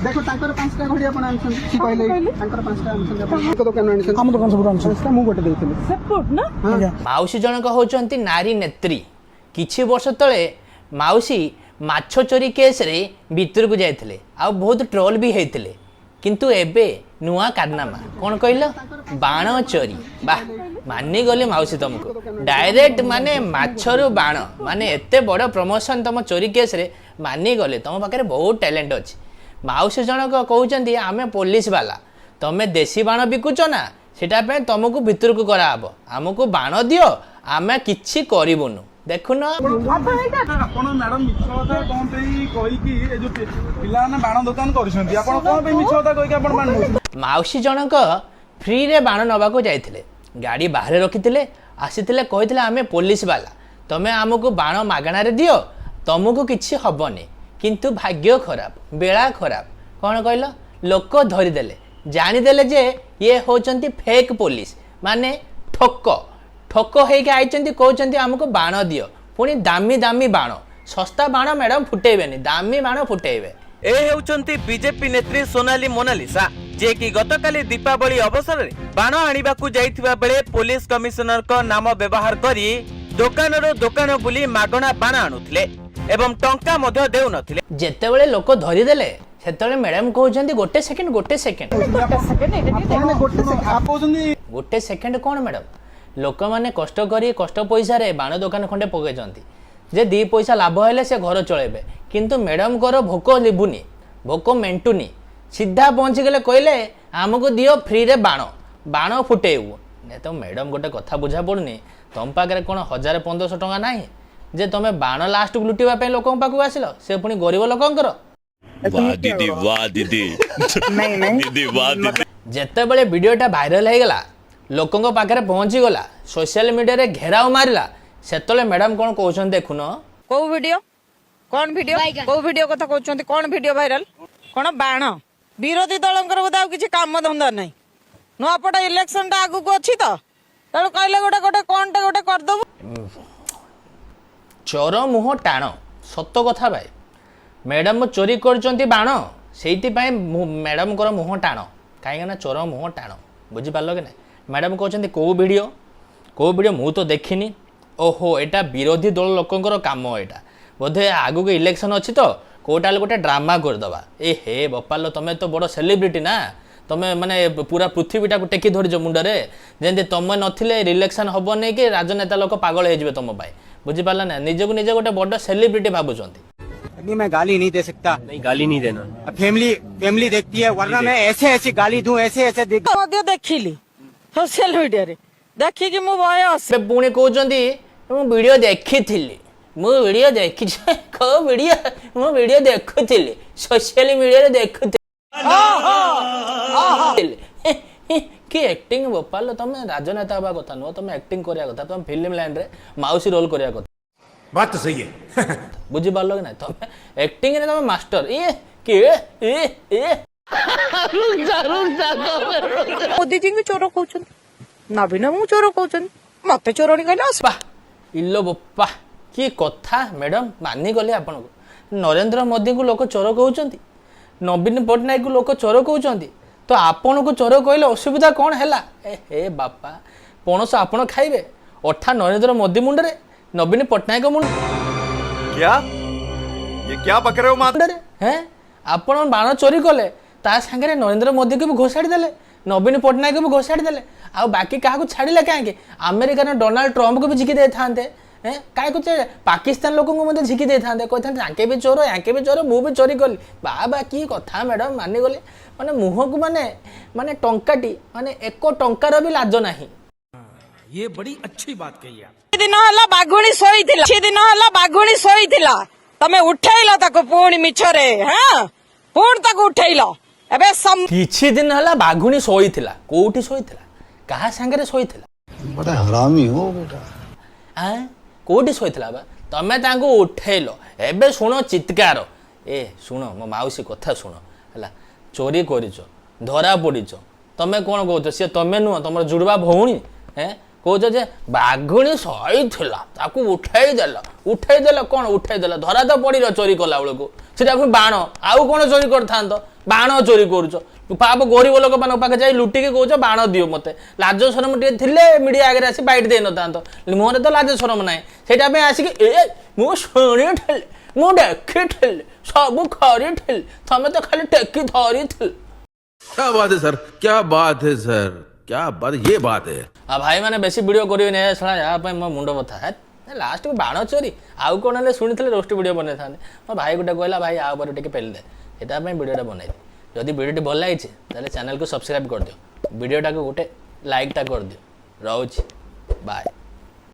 देखो तांकर पांचटा घड़ी आपण आनछन सी कहले तांकर पांचटा आनछन आपण को दुकान आनछन हम दुकान सब आनछन पांचटा मु गोटे देथिले सपोर्ट ना माउसी जनक होचंती नारी नेत्री किछि वर्ष तळे माउसी माछ चोरी केस रे भीतर को जाइथिले आ बहुत ट्रोल भी हेतिले किंतु एबे नुआ कारनामा कोन कहलो बाण चोरी वाह मानी गले माउसी तुमको डायरेक्ट माने माछरु बाण माने एते बड़ प्रमोशन तुम चोरी केस रे मानी गले तुम पाखे बहुत टैलेंट अछि माउसी जनक कहउचंती आमे पुलिस वाला तमे देसी बाण बिकुच ना सेटा पे तुमको भीतर को करा हबो हमको बाण दियो आमे किछि करिवनु देखुन आपण मैडम मिछ कथा कोन पेई कहि कि ए जो पिला ने बाण दुकान करिसंती आपण कोन पे मिछ कथा कहि कि आपण बाण माउसी जनक फ्री रे बाण नबा को जाइथिले गाड़ी बाहर रखिथिले आसीथिले कहिथिले आमे पुलिस वाला तमे हमको बाण मागणा रे दियो तुमको किछि हबनी किंतु भाग्य खराब बेला खराब कौन कहल लोक धरी देले जानी देले जे ये होचंती फेक पुलिस माने ठोक ठोक होइके आइचंती कहउचंती हमको बाण दियो पुनी दामी दामी बाण सस्ता बाण मैडम फुटेबेनी दामी बाण फुटेबे ए हेउचंती बीजेपी नेत्री सोनाली मोनालिसा जे कि गतकाली दीपावली अवसर रे बाण आनिबाकू जाइथिबा बेले पुलिस कमिशनर को नाम व्यवहार करी दुकानरो दुकान बुली मागणा बाण आनुथिले एवं टंका मध्य देउ नथिले जेतेबेले लोक धरी देले सेतेबेले मैडम कहउचंती गोटे सेकंड गोटे सेकंड कोन मैडम लोक माने कष्ट करी कष्ट पैसा रे बाण दुकान खंडे पकेचंती जे दी पैसा लाभ हेले से घर चलेबे किंतु मैडम कर भोक लिबुनी भोक मेंटुनी सीधा पहुंची गले कहले हमको दियो फ्री रे बाण बाण फुटेबू ने तो मैडम गोटे कथा बुझा पड़ुनी तुम पाखे कौन 1000-1500 टका नाही जे तुम बाण लास्ट को लुटिबा पे लोक पाखु आसिल से पुनी गरीब लोकंकर वाह दीदी दीदी वाह दीदी जेते बेले वीडियोटा वायरल हो गला लोकंक पाखरे पहुंची गला सोशल मीडिया रे घेराव मारला सेतले मैडम कोन कहउछन देखुन को वीडियो कौन वीडियो कथा कहउछन कौन वीडियो वायरल कोन बाण विरोधी दलंकर बोदा किछि काम धंदा नै नुआपट इलेक्शन टा आगु को अछि त तळो कहले गोटे गोटे कोनटे गोटे कर दबु चोर मुह टाण सत कथा भाई मैडम चोरी करचंती बाण सेति पय मैडम कर मुह टाण काहे ना चोर मुह टाण बुझी पारलो कि ना मैडम कहचंती को वीडियो मु तो देखिनी ओहो एटा विरोधी दल लोकंकर काम एटा बोधे आगु के इलेक्शन अछि तो कोटाल गोटे ड्रामा कर दबा ए हे बपालो तमे तो बड़ सेलिब्रिटी ना तमे माने पूरा पृथ्वीटा को टेकी धरिज मुंडरे जेंते तमे नथिले इलेक्शन हबो नै कि राजनेता लोक पागल हे जिवे तम पाए बुझी पारला ना निजको निजे गोटे बड़ सेलिब्रिटी भाबुचंती अभी मैं गाली नहीं दे सकता नहीं गाली नहीं देना फैमिली देखती है वरना मैं ऐसे गाली दूं ऐसे देखिली सोशल मीडिया रे देखि कि मु बयस से पुणी कहउचंती मु वीडियो देखिथिली मु वीडियो देखि को वीडियो देखुथिली सोशल मीडिया रे देखुथिली कि एक्टिंग बोपालो तमे राजनेता हवा कथा नो तमे एक्टिंग करिया कथा तमे फिल्म लाइन रे माउसी रोल करिया कथा बात तो सही है बुझी पारलो कि ना तमे एक्टिंग रे तमे मास्टर ए के ए मोदी जी भी चोर कहउछन नवीन मु चोर कहउछन मते चोरणी कहला बा इल्लो बप्पा की कथा मैडम मानी गले आपन को नरेंद्र मोदी को लोक चोर कहउचंती नवीन पटनायक को लोक चोर कहउचंती तो आपन को चोर कहले असुविधा कौन हैला ए हे बापा पणस आपन खाइबे अठा नरेंद्र मोदी मुंडरे नवीन पटनायक मुंड क्या ये क्या पक रहे हो मां मुंडरे हैं आपन बाण चोरी कले ता संगे नरेंद्र मोदी को भी घोषाड़ी देले नवीन पटनायक को भी घोषाड़ी देले आ बाकी क्या छाड़िले कहीं अमेरिका डोनाल्ड ट्रंप को भी झिकी दे था कहीं कुछ पाकिस्तान लोक को झिकी दे था कहते भी चोर याके भी चोर मु भी चोरी कली बाबा की कथा मैडम मानी गले माने मुह को माने टंकाटी माने एको टंकार भी लाज नाही ये बड़ी अच्छी बात कही आप दिन हला बाघुणी सोईथिला तमे उठैला ताको पुणी मिछरे हां पुण ताको उठैला एबे किछि दिन हला बाघुणी सोईथिला कोठी सोईथिला कहा संगे सोईथिला बड़ा हरामी हो बेटा आ कोठी सोईथिला बा तमे तांको उठैलो एबे सुनो चित्कार ए सुनो मो माउसी कथा सुनो हला चोरी करिचो धरा पड़िचो तमे कोन कहतो से तमे नु तमर जुड़वा भौणी हैं कहछ जे बाघुणी सोईथिला ताकू उठै देला कोन उठै देला धरा तो पड़ी चोरी कला बेलको सेटा बाण आउ कोन चोरी करथांतो ବାଣ ଚୋରି କରୁଛ ପାପ ଗରିବ ଲୋକମାନଙ୍କ ପାଖେ ଯାଇ ଲୁଟିକି କହୁଛ ବାଣ ଦିଅ ମୋତେ ଲାଜ ସରମ ଟିକେ ଥିଲେ ମିଡ଼ିଆ ଆଗରେ ଆସି ବାଇଟ୍ ଦେଇନଥାନ୍ତ ମୋରେ ତ ଲାଜ ସରମ ନାହିଁ ସେଇଟା ପାଇଁ ଆସିକି ମୁଁ ଶୁଣିଥିଲି ମୁଁ ଦେଖିଥିଲି ସବୁ କରିଥିଲି ତମେ ତ ଖାଲି ଟେକି ଧରିଥିଲି क्या बात है सर क्या बात है सर क्या बात ये बात है ଆଉ ଭାଇମାନେ ବେଶୀ ଭିଡ଼ିଓ କରିବେନି ଶଳା ଏହା ପାଇଁ ମୋ ମୁଣ୍ଡ ବଥା ଲାଷ୍ଟକୁ ବାଣ ଚୋରି ଆଉ କ'ଣ ହେଲେ ଶୁଣିଥିଲେ ରୋଷ୍ଟ ଭିଡ଼ିଓ ବନେଇଥାନ୍ତେ ମୋ ଭାଇ ଗୋଟେ କହିଲା ଭାଇ ଆ ଉପରେ ଟିକେ ପେଲି ଦେ ସେଇଟା ପାଇଁ ଭିଡ଼ିଓଟା ବନେଇଲି ଯଦି ଭିଡ଼ିଓଟି ଭଲ ଲାଗିଛି ତାହେଲେ ଚ୍ୟାନେଲକୁ ସବସ୍କ୍ରାଇବ୍ କରିଦିଅ ଭିଡ଼ିଓଟାକୁ ଗୋଟେ ଲାଇକ୍ଟା କରିଦିଅ ରହୁଛି ବାଏ